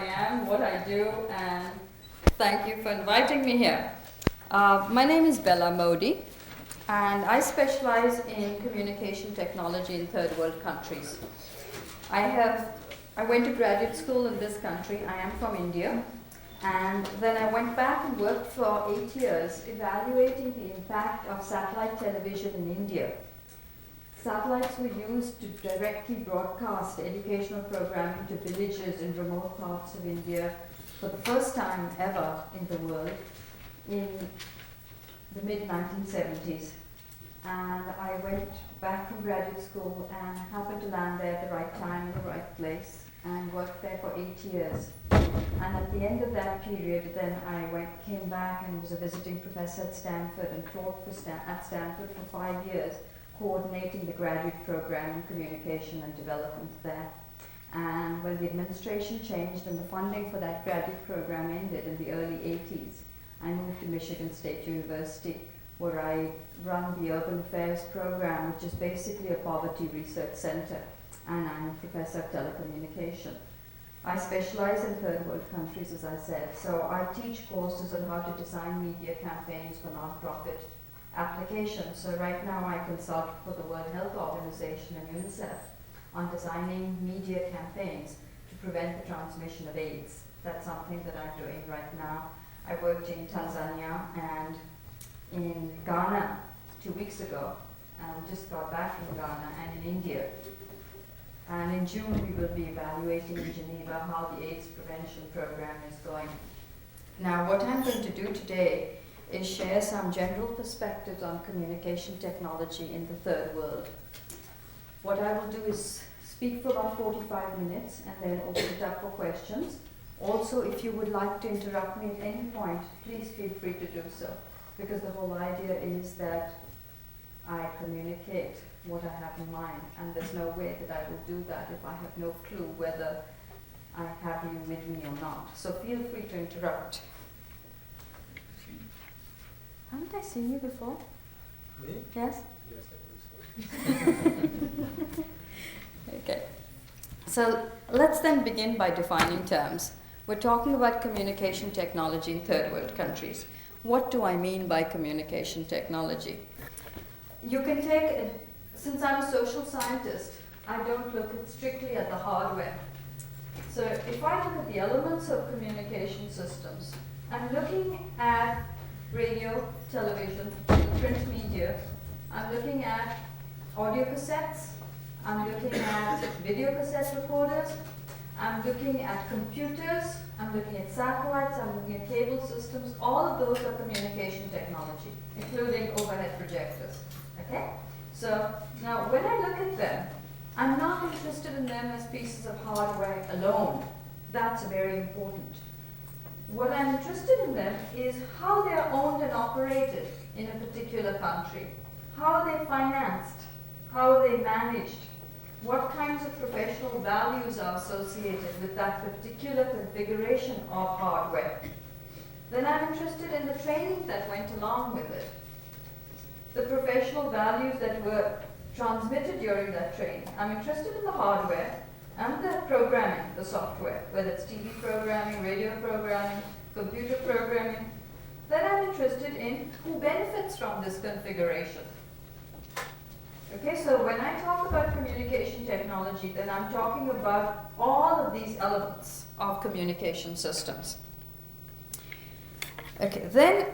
am, what I do, and thank you for inviting me here. My name is Bella Modi, and I specialize in communication technology in third world countries. I went to graduate school in this country. I am from India. And then I went back and worked for 8 years evaluating the impact of satellite television in India. Satellites were used to directly broadcast educational programming to villages in remote parts of India for the first time ever in the world in the mid-1970s. And I went back from graduate school and happened to land there at the right time in the right place and worked there for 8 years. And at the end of that period, then I came back and was a visiting professor at Stanford and taught at Stanford for 5 years, coordinating the graduate program in communication and development there. And when the administration changed and the funding for that graduate program ended in the early 80s, I moved to Michigan State University, where I run the Urban Affairs program, which is basically a poverty research center, and I'm a professor of telecommunication. I specialize in third world countries, as I said, so I teach courses on how to design media campaigns for nonprofit applications. So right now I consult for the World Health Organization and UNICEF on designing media campaigns to prevent the transmission of AIDS. That's something that I'm doing right now. I worked in Tanzania and in Ghana 2 weeks ago, and just got back from Ghana, and in India. And in June, we will be evaluating in Geneva how the AIDS prevention program is going. Now, what I'm going to do today is share some general perspectives on communication technology in the third world. What I will do is speak for about 45 minutes and then open it up for questions. Also, if you would like to interrupt me at any point, please feel free to do so, because the whole idea is that I communicate what I have in mind, and there's no way that I will do that if I have no clue whether I have you with me or not. So feel free to interrupt. Haven't I seen you before? Me? Yes? Yes, I think so. Okay. So let's then begin by defining terms. We're talking about communication technology in third world countries. What do I mean by communication technology? You can since I'm a social scientist, I don't look strictly at the hardware. So if I look at the elements of communication systems, I'm looking at radio, television, print media. I'm looking at audio cassettes. I'm looking at video cassette recorders. I'm looking at computers. I'm looking at satellites. I'm looking at cable systems. All of those are communication technology, including overhead projectors. Okay? So now when I look at them, I'm not interested in them as pieces of hardware alone. That's very important. What I'm interested in them is how they're owned and operated in a particular country, how they're financed, how they're managed, what kinds of professional values are associated with that particular configuration of hardware. Then I'm interested in the training that went along with it, the professional values that were transmitted during that training. I'm interested in the hardware and the programming, the software, whether it's TV programming, radio programming, computer programming. Then I'm interested in who benefits from this configuration. Okay, so when I talk about communication technology, then I'm talking about all of these elements of communication systems. Okay, then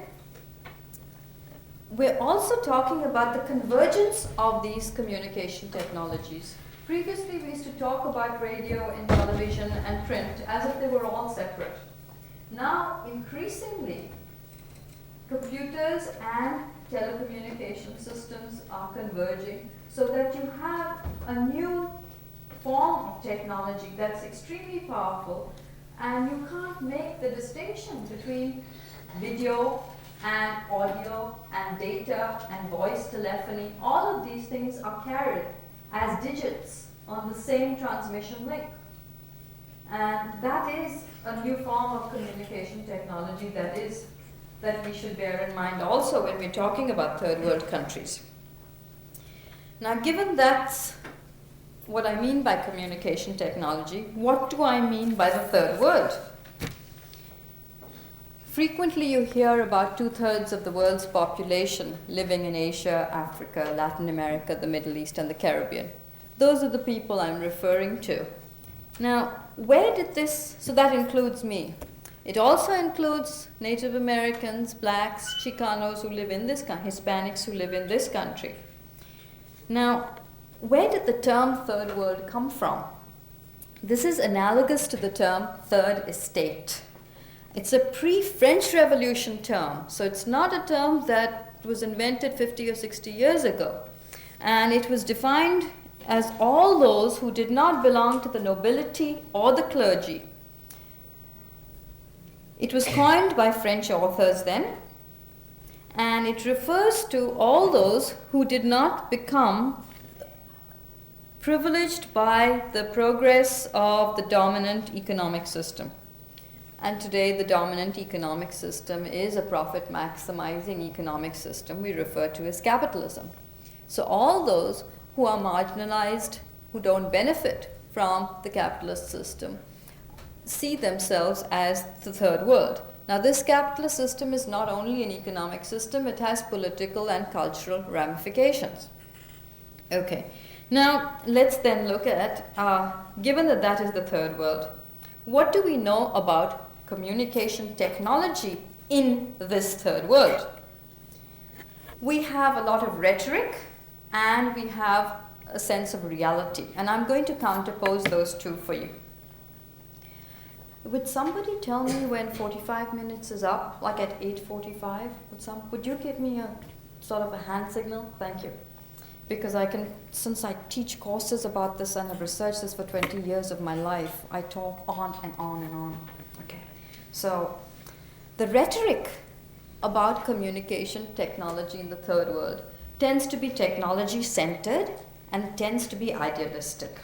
we're also talking about the convergence of these communication technologies. Previously, we used to talk about radio and television and print as if they were all separate. Now, increasingly, computers and telecommunication systems are converging so that you have a new form of technology that's extremely powerful, and you can't make the distinction between video and audio and data and voice telephony. All of these things are carried as digits on the same transmission link. And that is a new form of communication technology that we should bear in mind also when we're talking about third world countries. Now, given that's what I mean by communication technology, what do I mean by the third world? Frequently you hear about 2/3 of the world's population living in Asia, Africa, Latin America, the Middle East, and the Caribbean. Those are the people I'm referring to. Now, where did this, so that includes me. It also includes Native Americans, blacks, Chicanos who live in this country, Hispanics who live in this country. Now, where did the term third world come from? This is analogous to the term third estate. It's a pre-French Revolution term, so it's not a term that was invented 50 or 60 years ago. And it was defined as all those who did not belong to the nobility or the clergy. It was coined by French authors then, and it refers to all those who did not become privileged by the progress of the dominant economic system. And today the dominant economic system is a profit-maximizing economic system we refer to as capitalism. So all those who are marginalized, who don't benefit from the capitalist system, see themselves as the third world. Now, this capitalist system is not only an economic system, it has political and cultural ramifications. Okay, now let's then look at, given that that is the third world, what do we know about communication technology in this third world? We have a lot of rhetoric and we have a sense of reality, and I'm going to counterpose those two for you. Would somebody tell me when 45 minutes is up, like at 8:45? Would you give me a sort of a hand signal? Thank you. Because I can, since I teach courses about this and have researched this for 20 years of my life, I talk on and on and on. Okay. So the rhetoric about communication technology in the third world tends to be technology-centered and tends to be idealistic.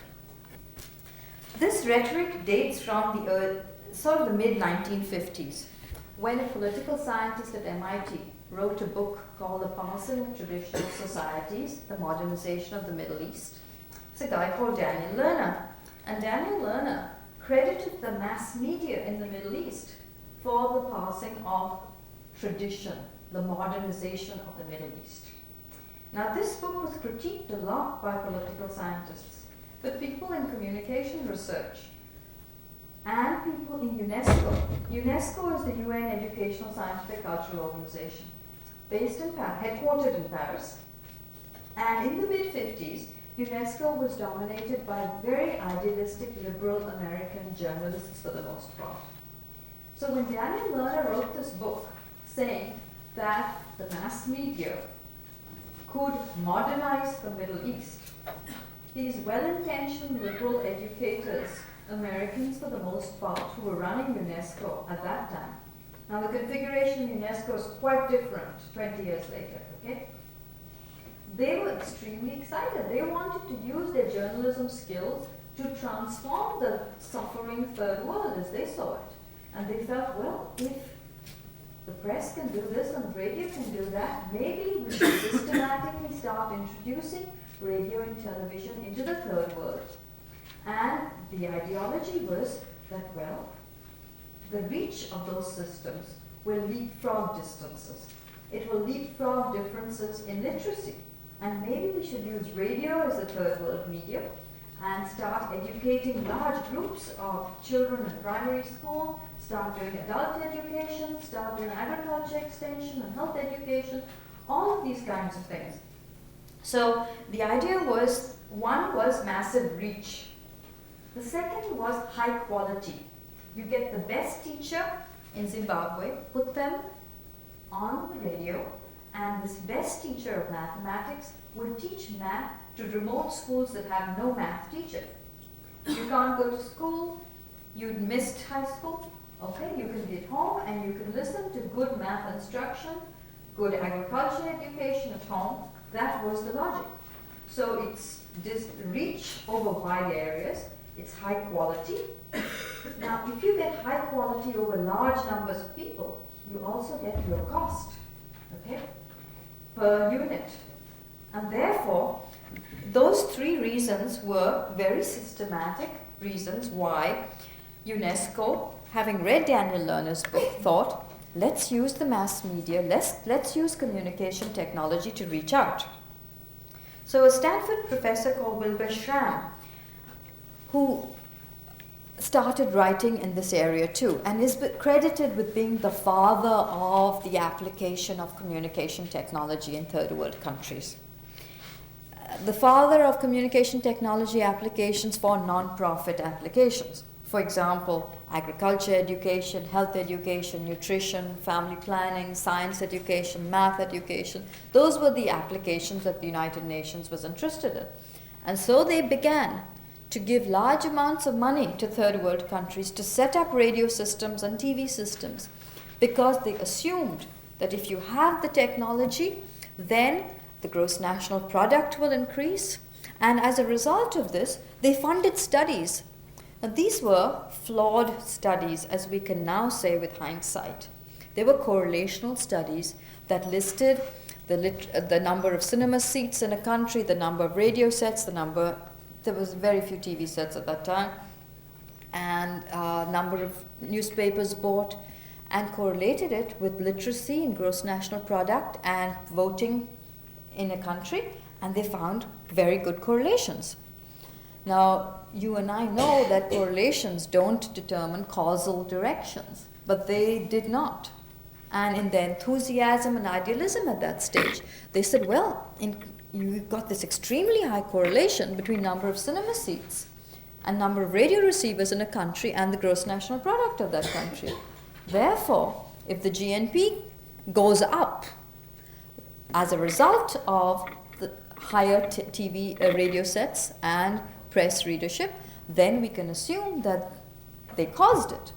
This rhetoric dates from the sort of the mid-1950s, when a political scientist at MIT wrote a book called The Passing of Traditional Societies, The Modernization of the Middle East. It's a guy called Daniel Lerner. And Daniel Lerner credited the mass media in the Middle East for the passing of tradition, the modernization of the Middle East. Now, this book was critiqued a lot by political scientists, but people in communication research and people in UNESCO. UNESCO is the UN Educational, Scientific, Cultural Organization, based in Paris, headquartered in Paris. And in the mid-50s, UNESCO was dominated by very idealistic, liberal American journalists for the most part. So when Daniel Lerner wrote this book saying that the mass media could modernize the Middle East, these well-intentioned liberal educators, Americans for the most part, who were running UNESCO at that time. Now the configuration of UNESCO is quite different 20 years later, okay? They were extremely excited. They wanted to use their journalism skills to transform the suffering third world as they saw it. And they felt, well, if the press can do this and radio can do that, maybe we should systematically start introducing radio and television into the third world. And the ideology was that, well, the reach of those systems will leapfrog distances. It will leapfrog differences in literacy. And maybe we should use radio as a third world medium and start educating large groups of children in primary school, start doing adult education, start doing agriculture extension and health education, all of these kinds of things. So the idea was, one was massive reach. The second was high quality. You get the best teacher in Zimbabwe, put them on the radio, and this best teacher of mathematics would teach math to remote schools that have no math teacher. You can't go to school, you'd missed high school, okay, you can be at home and you can listen to good math instruction, good agriculture education at home. That was the logic. So it's this reach over wide areas, it's high quality. Now, if you get high quality over large numbers of people, you also get low cost, okay, per unit. And therefore, those three reasons were very systematic reasons why UNESCO, having read Daniel Lerner's book, thought, let's use the mass media, let's use communication technology to reach out. So a Stanford professor called Wilbur Schramm, who started writing in this area too, and is credited with being the father of the application of communication technology in third world countries. The father of communication technology applications for non-profit applications. For example, agriculture education, health education, nutrition, family planning, science education, math education. Those were the applications that the United Nations was interested in. And so they began to give large amounts of money to third world countries to set up radio systems and TV systems, because they assumed that if you have the technology, then the gross national product will increase. And as a result of this, they funded studies. Now, these were flawed studies, as we can now say with hindsight. They were correlational studies that listed the number of cinema seats in a country, the number of radio sets, there was very few TV sets at that time, and number of newspapers bought, and correlated it with literacy and gross national product and voting in a country, and they found very good correlations. Now, you and I know that correlations don't determine causal directions, but they did not. And in their enthusiasm and idealism at that stage, they said, well, you've got this extremely high correlation between number of cinema seats and number of radio receivers in a country and the gross national product of that country. Therefore, if the GNP goes up as a result of the higher TV radio sets and press readership, then we can assume that they caused it.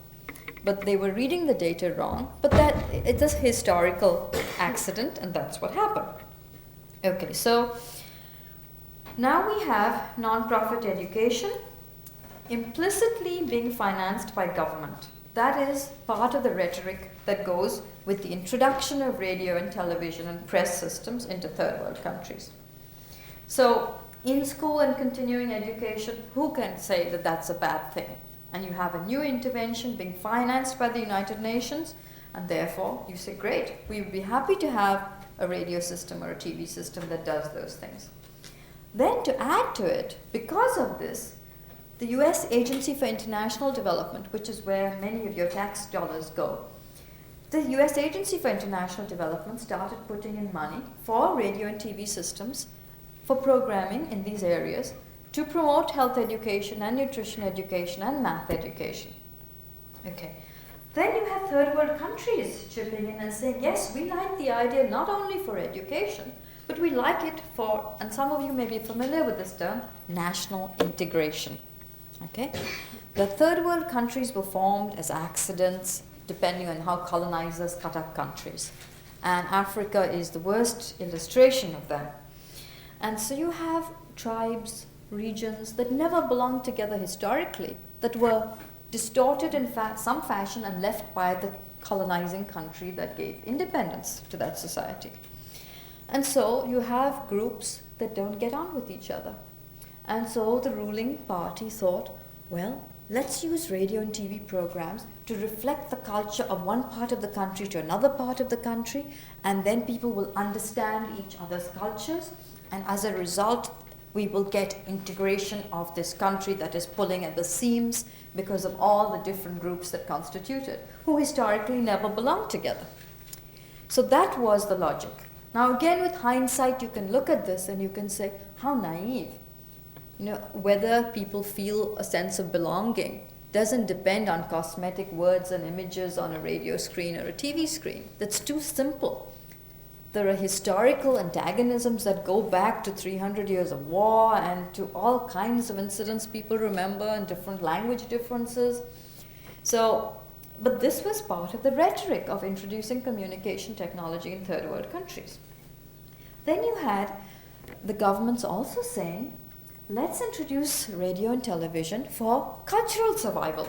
But they were reading the data wrong, but that it's a historical accident, and that's what happened. Okay, so now we have non-profit education implicitly being financed by government. That is part of the rhetoric that goes with the introduction of radio and television and press systems into third world countries. So in school and continuing education, who can say that that's a bad thing? And you have a new intervention being financed by the United Nations, and therefore you say, great, we would be happy to have a radio system or a TV system that does those things. Then to add to it, because of this, the US Agency for International Development, which is where many of your tax dollars go, the US Agency for International Development started putting in money for radio and TV systems for programming in these areas to promote health education and nutrition education and math education. Okay. Then you have third world countries chipping in and saying, yes, we like the idea not only for education, but we like it for, and some of you may be familiar with this term, national integration. Okay? The third world countries were formed as accidents, depending on how colonizers cut up countries. And Africa is the worst illustration of them. And so you have tribes, regions that never belonged together historically, that were distorted in some fashion and left by the colonizing country that gave independence to that society. And so you have groups that don't get on with each other. And so the ruling party thought, well, let's use radio and TV programs to reflect the culture of one part of the country to another part of the country, and then people will understand each other's cultures, and as a result, we will get integration of this country that is pulling at the seams because of all the different groups that constitute it, who historically never belonged together. So that was the logic. Now again, with hindsight, you can look at this and you can say, how naive. Whether people feel a sense of belonging doesn't depend on cosmetic words and images on a radio screen or a TV screen. That's too simple. There are historical antagonisms that go back to 300 years of war and to all kinds of incidents people remember and different language differences. But this was part of the rhetoric of introducing communication technology in third world countries. Then you had the governments also saying, let's introduce radio and television for cultural survival.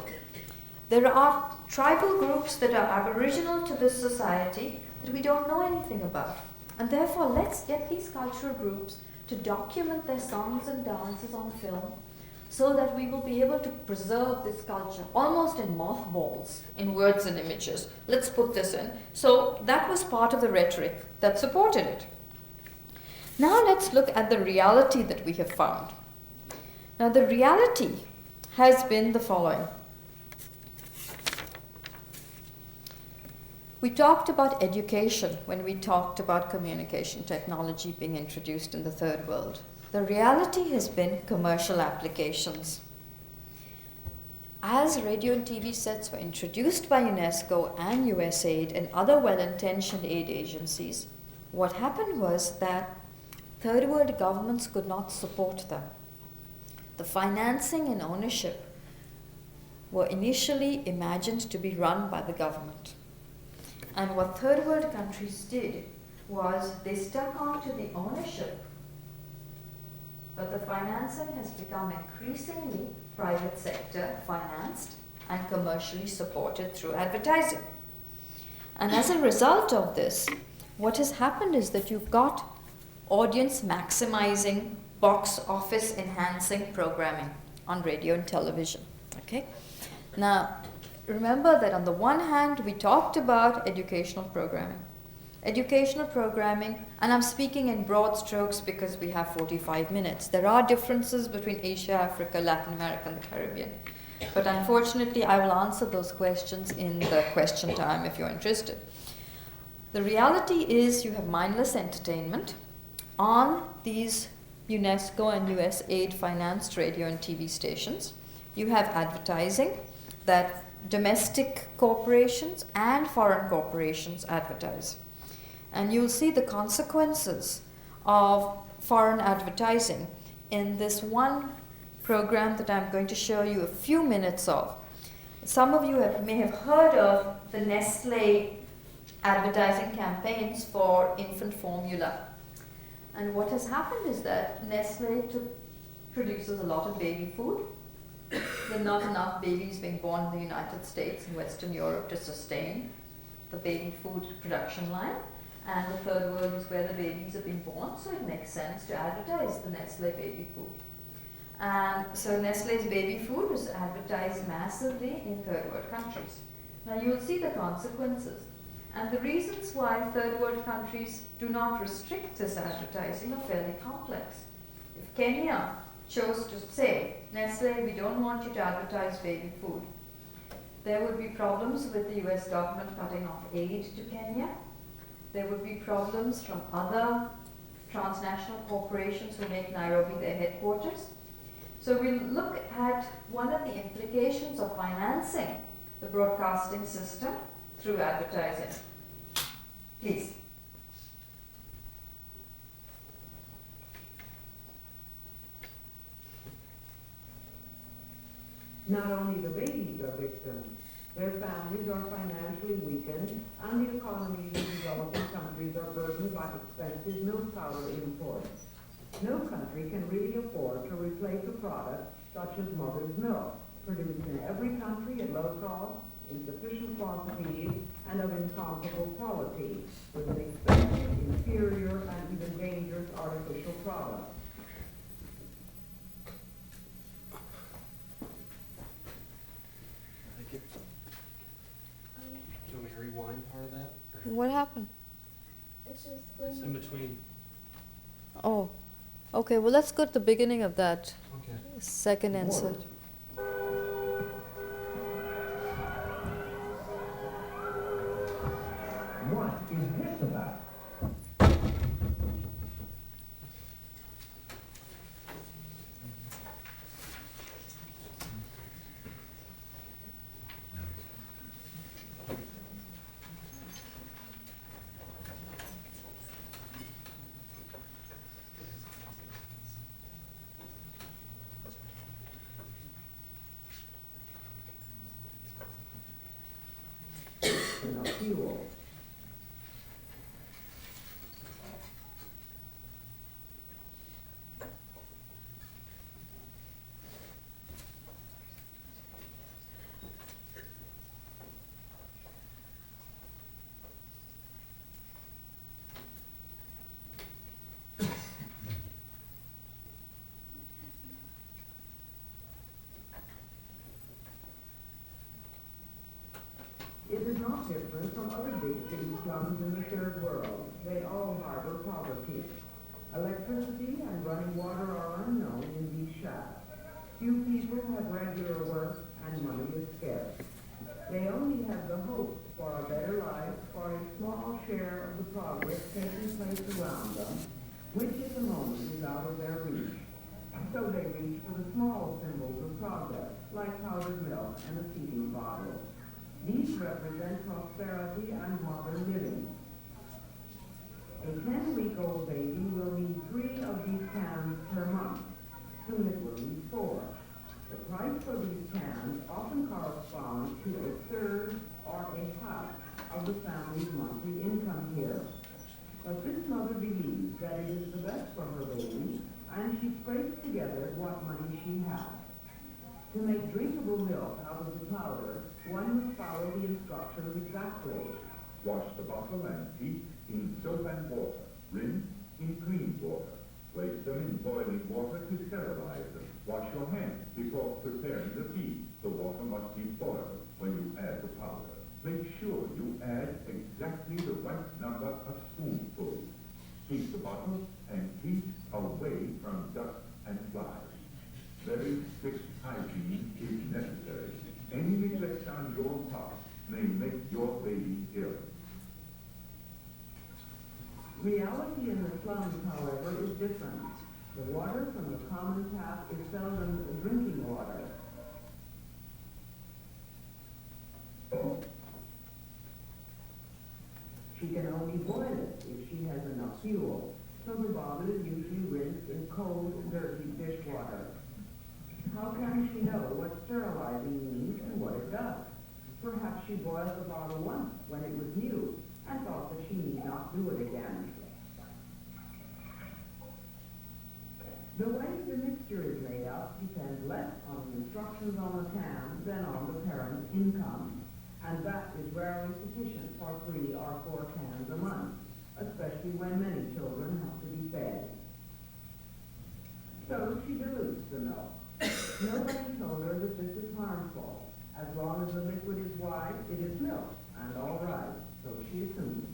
There are tribal groups that are aboriginal to this society that we don't know anything about. And therefore, let's get these cultural groups to document their songs and dances on film so that we will be able to preserve this culture almost in mothballs, in words and images. Let's put this in. So that was part of the rhetoric that supported it. Now let's look at the reality that we have found. Now the reality has been the following. We talked about education when we talked about communication technology being introduced in the third world. The reality has been commercial applications. As radio and TV sets were introduced by UNESCO and USAID and other well-intentioned aid agencies, what happened was that third world governments could not support them. The financing and ownership were initially imagined to be run by the government. And what third world countries did was they stuck on to the ownership, but the financing has become increasingly private sector financed and commercially supported through advertising. And as a result of this, what has happened is that you've got audience maximizing, box office enhancing programming on radio and television. Okay? Now, remember that on the one hand, we talked about educational programming. Educational programming, and I'm speaking in broad strokes because we have 45 minutes. There are differences between Asia, Africa, Latin America, and the Caribbean. But unfortunately, I will answer those questions in the question time if you're interested. The reality is you have mindless entertainment on these UNESCO and USAID financed radio and TV stations. You have advertising that domestic corporations and foreign corporations advertise. And you'll see the consequences of foreign advertising in this one program that I'm going to show you a few minutes of. Some of you may have heard of the Nestle advertising campaigns for infant formula. And what has happened is that Nestle produces a lot of baby food. There are not enough babies being born in the United States and Western Europe to sustain the baby food production line. And the third world is where the babies are being born, so it makes sense to advertise the Nestle baby food. And so Nestle's baby food was advertised massively in third world countries. Now you will see the consequences. And the reasons why third world countries do not restrict this advertising are fairly complex. If Kenya chose to say, Nestle, we don't want you to advertise baby food, there would be problems with the US government cutting off aid to Kenya. There would be problems from other transnational corporations who make Nairobi their headquarters. So we'll look at one of the implications of financing the broadcasting system through advertising. Please. Not only the babies are victims, their families are financially weakened, and the economies in developing countries are burdened by expensive milk powder imports. No country can really afford to replace a product such as mother's milk, produced in every country at low cost, in sufficient quantities, and of incomparable quality, with an expensive, inferior, and even dangerous artificial product. Thank you. Do you want me to rewind part of that? Or What happened? It's just it's in between. Oh, okay, well, let's go to the beginning of that Okay. second insert. What is this about? Enough fuel. not different from other big city slums in the third world. They all harbor poverty. Electricity and running water are unknown in these shacks. Few people have regular work and money is scarce. They only have the hope for a better life, for a small share of the progress taking place around them, which at the moment is out of their reach. So they reach for the small symbols of progress, like powdered milk and a feeding bottle. These represent prosperity and modern living. A 10-week-old baby will need 3 of these cans per month. Soon it will need 4. The price for these cans often corresponds to a third or a half of the family's monthly income here. But this mother believes that it is the best for her baby, and she scrapes together what money she has. To make drinkable milk out of the powder, one must follow the instructions exactly. Wash the bottle and teeth in soap and water. Rinse in clean water. Place them in boiling water to sterilize them. Wash your hands before preparing the feed. The water must be boiled when you add the powder. Make sure you add exactly the right number of spoonfuls. Keep the bottle and teeth away from dust and flies. Very strict hygiene is necessary. Any neglect on your part may make your baby ill. Reality in the slums, however, is different. The water from the common tap is seldom drinking water. She can only boil it if she has enough fuel, so the bottle is usually rinsed in cold, dirty dishwater. How can she know what sterilizing means and what it does? Perhaps she boiled the bottle once when it was new and thought that she need not do it again. The way the mixture is made up depends less on the instructions on the can than on the parent's income, and that is rarely sufficient for 3 or 4 cans a month, especially when many children have to be fed. So she dilutes the milk. Nobody told her that this is harmful. As long as the liquid is white, it is milk, and all right, so she assumes.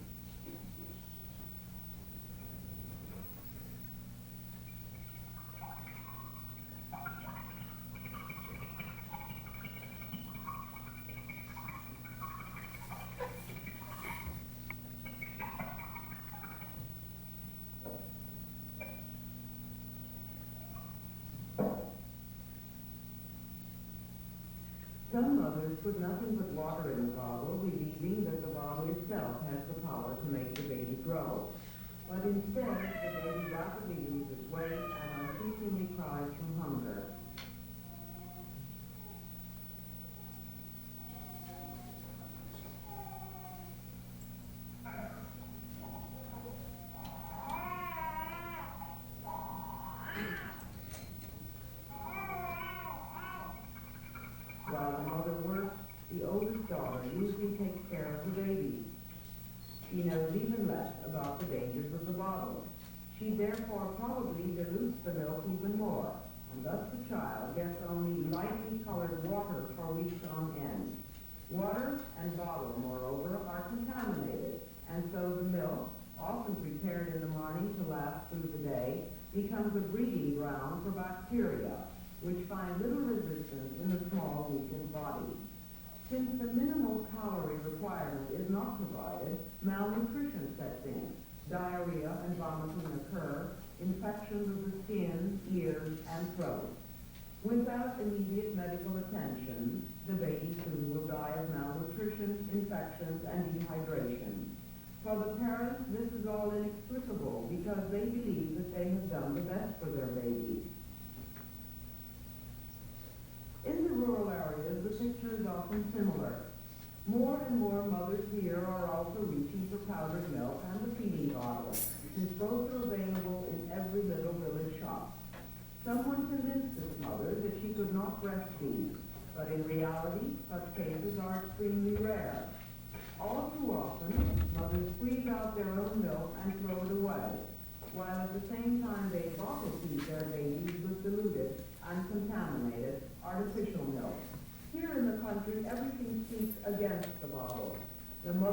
Some mothers put nothing but water in the bottle, believing that the bottle itself has the power to make the baby grow. But instead, the baby rapidly loses weight and unceasingly cries from hunger. While the mother works, the oldest daughter usually takes care of the baby. She knows even less about the dangers of the bottle. She therefore probably dilutes the milk even more, and thus the child gets only lightly colored water for weeks on end. Water and bottle, moreover, are contaminated, and so the milk, often prepared in the morning to last through the day, becomes a breeding ground for bacteria, which find little resistance in the small, weakened body. Since the minimal calorie requirement is not provided, malnutrition sets in. Diarrhea and vomiting occur, infections of the skin, ears, and throat. Without immediate medical attention, the baby soon will die of malnutrition, infections, and dehydration. For the parents, this is all inexplicable because they believe that they have done the best for their baby. In the rural areas, the picture is often similar. More and more mothers here are also reaching for powdered milk and the feeding bottle, since both are available in every little village shop. Someone convinced this mother that she could not breastfeed, but in reality, such cases are extremely rare. All too often, mothers squeeze out their own milk and throw it away, while at the same time they bottle feed their babies with diluted and contaminated artificial milk. Here in the country, everything speaks against the bottle.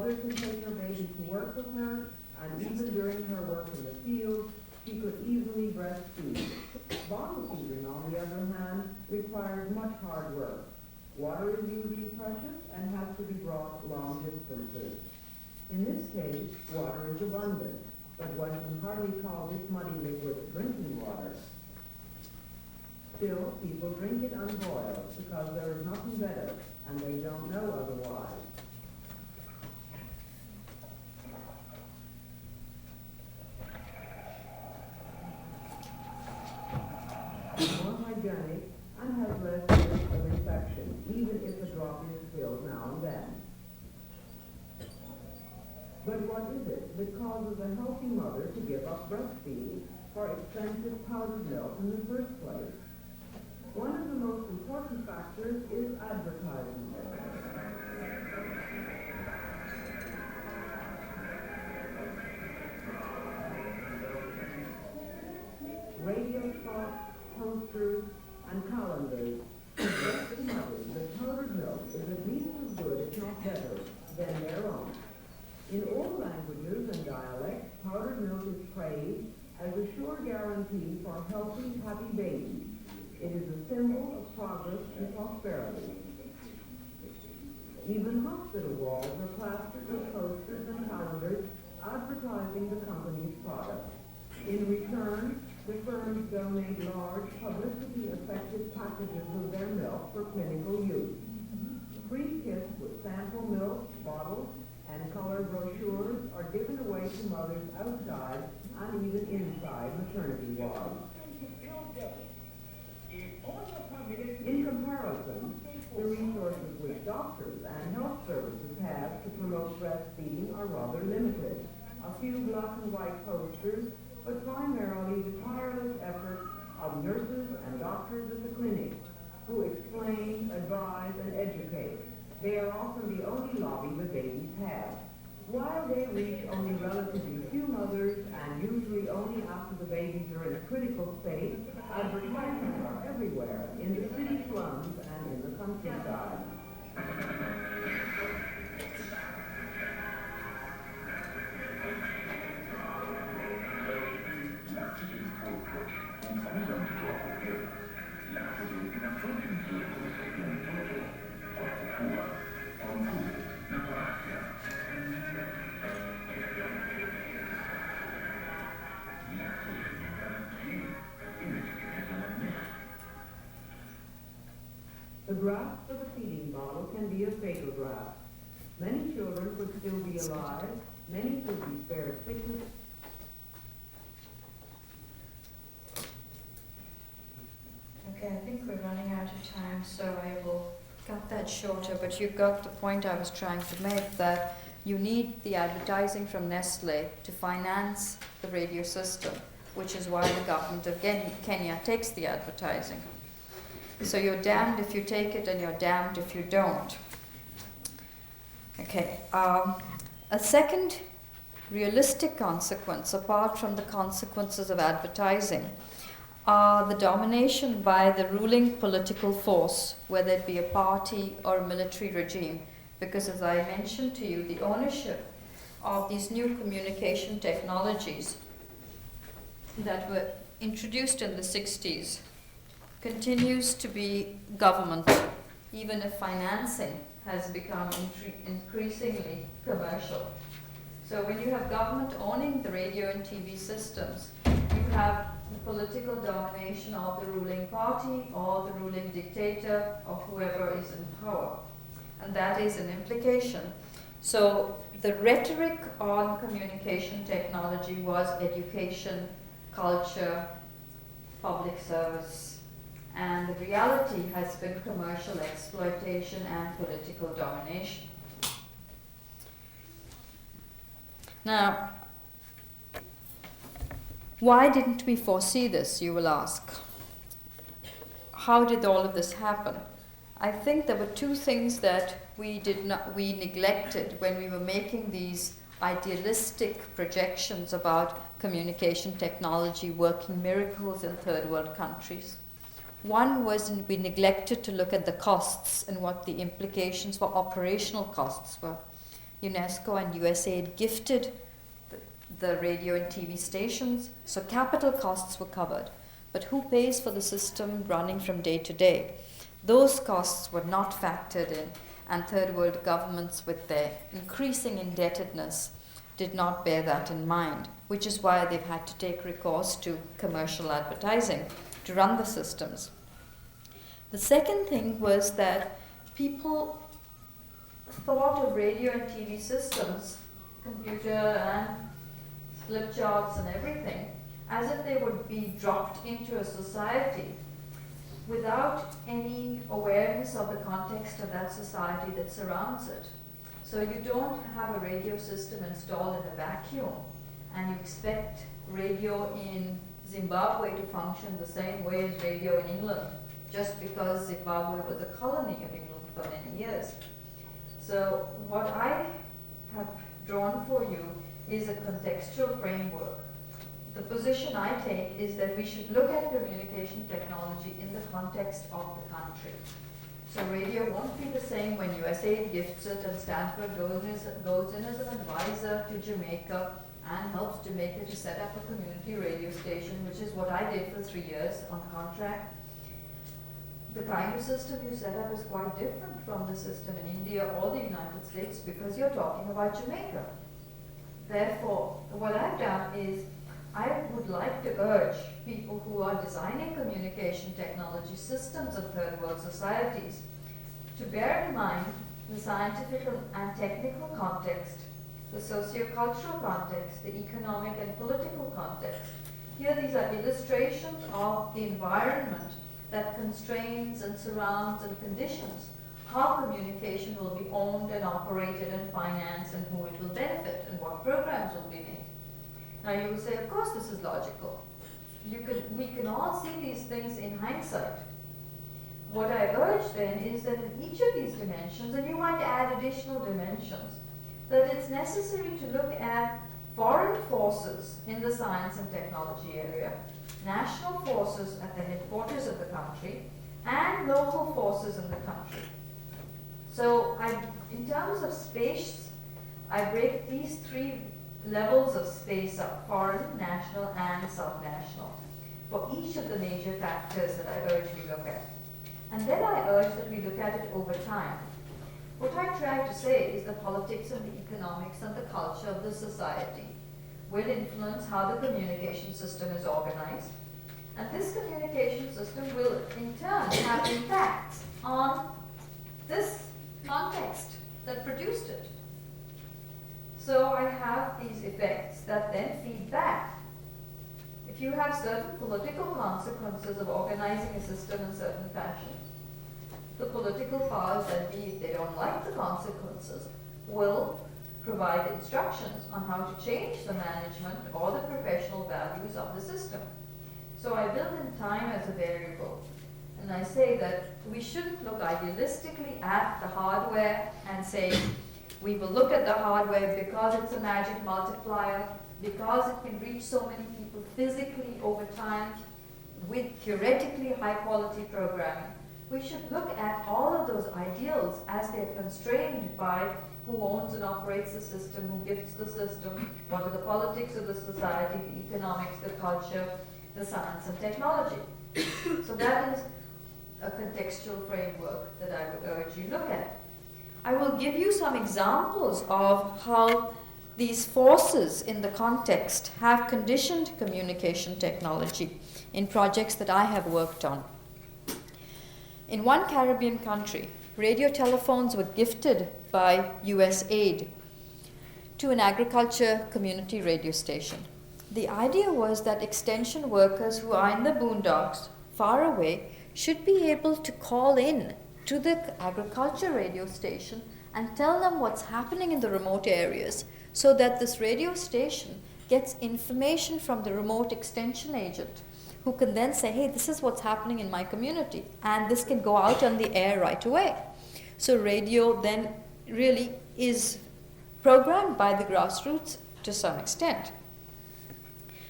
mother could take her baby to work with her, and even during her work in the field, she could easily breastfeed. Bottle feeding, on the other hand, requires much hard work. Water is usually precious and has to be brought long distances. In this case, water is abundant, but one can hardly call this muddy liquid drinking water. Still, people drink it unboiled because there is nothing better, and they don't know otherwise. More hygienic and has less risk of infection, even if a drop is spilled now and then. But what is it that causes a healthy mother to give up breastfeeding for expensive powdered milk in the first place? One of the most important factors is advertising. Radio spots, posters, and calendars suggest to mothers that powdered milk is at least as good, if not better, than their own. In all languages and dialects, powdered milk is praised as a sure guarantee for healthy, happy babies. It is a symbol of progress and prosperity. Even hospital walls are plastered with posters and calendars advertising the company's products. In return, the firms donate large, publicity-effective packages of their milk for clinical use. Free kits with sample milk, bottles, and color brochures are given away to mothers outside and even inside maternity wards. In comparison, the resources which doctors and health services have to promote breastfeeding are rather limited. A few black and white posters, but primarily the tireless efforts of nurses and doctors at the clinic who explain, advise, and educate. They are often the only lobby the babies have. While they reach only relatively few mothers, and usually only after the babies are in a critical state, advertisements are everywhere, in the city slums and in the countryside. The grasp of a feeding bottle can be a fatal grasp. Many children could still be alive, many could be spared sickness. Okay, I think we're running out of time, so I will cut that shorter, but you got the point I was trying to make, that you need the advertising from Nestle to finance the radio system, which is why the government of Kenya takes the advertising. So you're damned if you take it and you're damned if you don't. Okay, a second realistic consequence, apart from the consequences of advertising, are the domination by the ruling political force, whether it be a party or a military regime. Because as I mentioned to you, the ownership of these new communication technologies that were introduced in the 60s continues to be government, even if financing has become increasingly commercial. So when you have government owning the radio and TV systems, you have the political domination of the ruling party or the ruling dictator or whoever is in power. And that is an implication. So the rhetoric on communication technology was education, culture, public service, and the reality has been commercial exploitation and political domination. Now, why didn't we foresee this, you will ask? How did all of this happen? I think there were two things that we neglected when we were making these idealistic projections about communication technology working miracles in third world countries. One was we neglected to look at the costs and what the implications for operational costs were. UNESCO and USAID gifted the radio and TV stations, so capital costs were covered. But who pays for the system running from day to day? Those costs were not factored in, and third world governments, with their increasing indebtedness, did not bear that in mind, which is why they've had to take recourse to commercial advertising to run the systems. The second thing was that people thought of radio and TV systems, computer and flip charts and everything, as if they would be dropped into a society without any awareness of the context of that society that surrounds it. So you don't have a radio system installed in a vacuum and you expect radio in Zimbabwe to function the same way as radio in England, just because Zimbabwe was a colony of England for many years. So what I have drawn for you is a contextual framework. The position I take is that we should look at communication technology in the context of the country. So radio won't be the same when USAID gifts it and Stanford goes in as an advisor to Jamaica and helps Jamaica to set up a community radio station, which is what I did for 3 years on contract. The kind of system you set up is quite different from the system in India or the United States, because you're talking about Jamaica. Therefore, what I've done is I would like to urge people who are designing communication technology systems in third world societies to bear in mind the scientific and technical context, the socio-cultural context, the economic and political context. Here these are illustrations of the environment that constrains and surrounds and conditions how communication will be owned and operated and financed and who it will benefit and what programs will be made. Now you will say, of course this is logical. We can all see these things in hindsight. What I urge then is that in each of these dimensions, and you might add additional dimensions, that it's necessary to look at foreign forces in the science and technology area, national forces at the headquarters of the country, and local forces in the country. So in terms of space, I break these 3 levels of space up: foreign, national, and subnational, for each of the major factors that I urge we look at. And then I urge that we look at it over time. What I try to say is the politics and the economics and the culture of the society will influence how the communication system is organized. And this communication system will in turn have impacts on this context that produced it. So I have these effects that then feed back. If you have certain political consequences of organizing a system in certain fashion, the political powers that be, if they don't like the consequences, will provide instructions on how to change the management or the professional values of the system. So I build in time as a variable. And I say that we shouldn't look idealistically at the hardware and say, we will look at the hardware because it's a magic multiplier, because it can reach so many people physically over time with theoretically high quality programming. We should look at all of those ideals as they're constrained by who owns and operates the system, who gifts the system, what are the politics of the society, the economics, the culture, the science and technology. So that is a contextual framework that I would urge you look at. I will give you some examples of how these forces in the context have conditioned communication technology in projects that I have worked on. In one Caribbean country, radio telephones were gifted by USAID to an agriculture community radio station. The idea was that extension workers who are in the boondocks, far away, should be able to call in to the agriculture radio station and tell them what's happening in the remote areas, so that this radio station gets information from the remote extension agent, who can then say, hey, this is what's happening in my community, and this can go out on the air right away. So radio then really is programmed by the grassroots to some extent.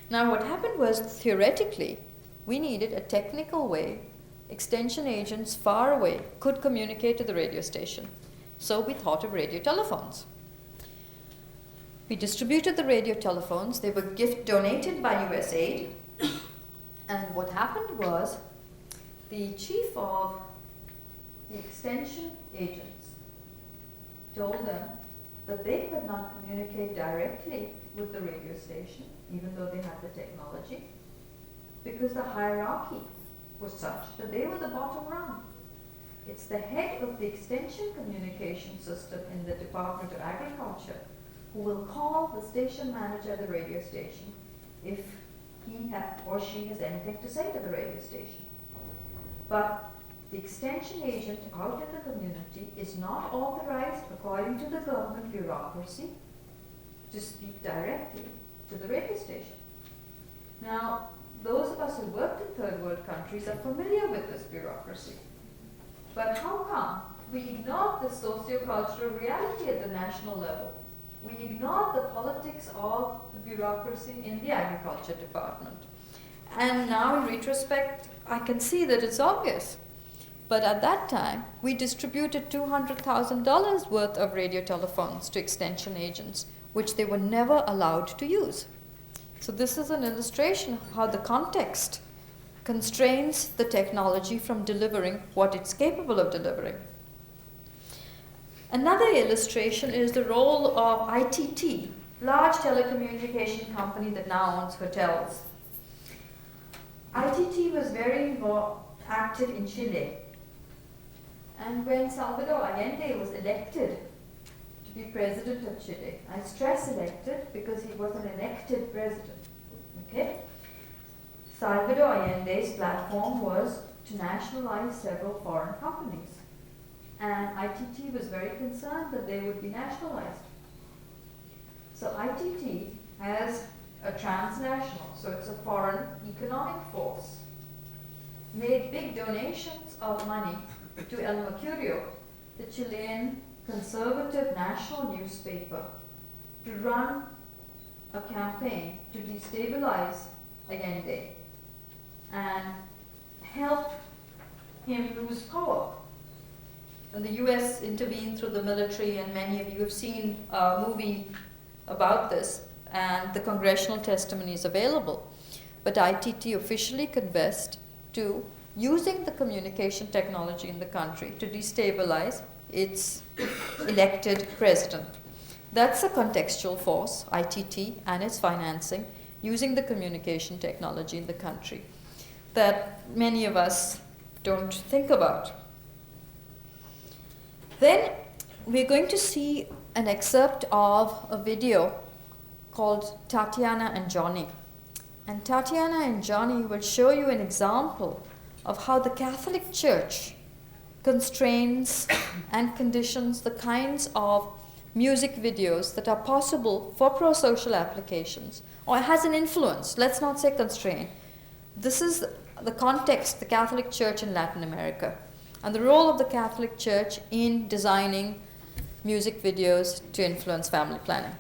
Now what happened was, theoretically, we needed a technical way extension agents far away could communicate to the radio station. So we thought of radio telephones. We distributed the radio telephones. They were gift donated by USAID. And what happened was the chief of the extension agents told them that they could not communicate directly with the radio station, even though they had the technology, because the hierarchy was such that they were the bottom rung. It's the head of the extension communication system in the Department of Agriculture who will call the station manager at the radio station if he or she has anything to say to the radio station. But the extension agent out in the community is not authorized, according to the government bureaucracy, to speak directly to the radio station. Now, those of us who worked in third world countries are familiar with this bureaucracy. But how come we ignored the socio-cultural reality at the national level? We ignored the politics of the bureaucracy in the agriculture department. And now in retrospect, I can see that it's obvious. But at that time, we distributed $200,000 worth of radio telephones to extension agents, which they were never allowed to use. So this is an illustration of how the context constrains the technology from delivering what it's capable of delivering. Another illustration is the role of ITT, large telecommunication company that now owns hotels. ITT was very active in Chile. And when Salvador Allende was elected to be president of Chile, I stress elected because he was an elected president, okay? Salvador Allende's platform was to nationalize several foreign companies. And ITT was very concerned that they would be nationalized. So ITT has a transnational, so it's a foreign economic force, made big donations of money to El Mercurio, the Chilean conservative national newspaper, to run a campaign to destabilize Allende and help him lose power. And the US intervened through the military, and many of you have seen a movie about this, and the congressional testimony is available. But ITT officially confessed to using the communication technology in the country to destabilize its elected president. That's a contextual force, ITT, and its financing, using the communication technology in the country, that many of us don't think about. Then we're going to see an excerpt of a video called Tatiana and Johnny. And Tatiana and Johnny will show you an example of how the Catholic Church constrains and conditions the kinds of music videos that are possible for pro-social applications, or has an influence, let's not say constrain. This is the context, the Catholic Church in Latin America, and the role of the Catholic Church in designing music videos to influence family planning.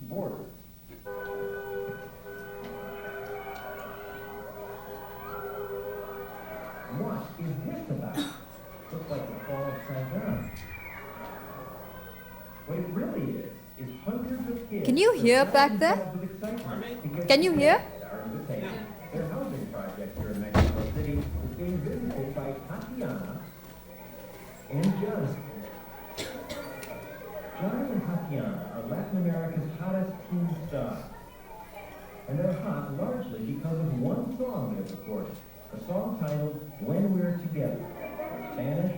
Borders. What is this about? Looks like the fall of Saigon. What it really is hundreds of kids. Can you hear back there? Can you hear? Their housing project here in Mexico City is being visited by Tatiana and Johnny. Johnny and Tatiana are Latin America's hottest teen stars. And they're hot largely because of one song they've recorded, a song titled When We're Together, Spanish